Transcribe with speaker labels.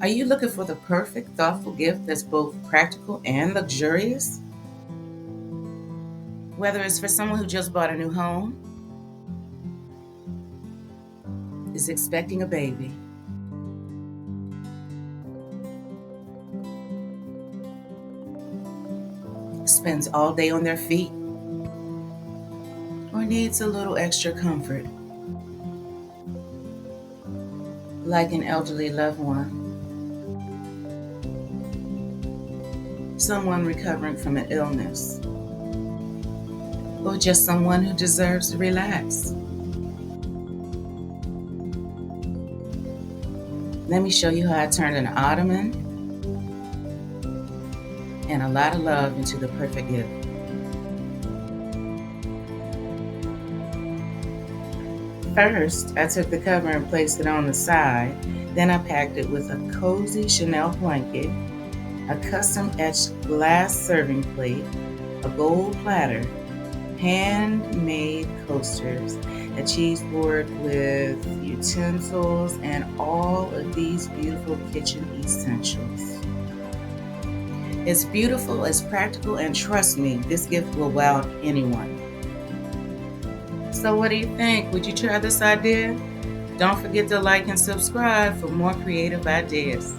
Speaker 1: Are you looking for the perfect, thoughtful gift that's both practical and luxurious? Whether it's for someone who just bought a new home, is expecting a baby, spends all day on their feet, or needs a little extra comfort, like an elderly loved one, someone recovering from an illness, or just someone who deserves to relax. Let me show you how I turned an ottoman and a lot of love into the perfect gift. First, I took the cover and placed it on the side. Then I packed it with a cozy Chanel blanket, a custom etched glass serving plate, a gold platter, handmade coasters, a cheese board with utensils, and all of these beautiful kitchen essentials. It's beautiful, it's practical, and trust me, this gift will wow anyone. So, what do you think? Would you try this idea? Don't forget to like and subscribe for more creative ideas.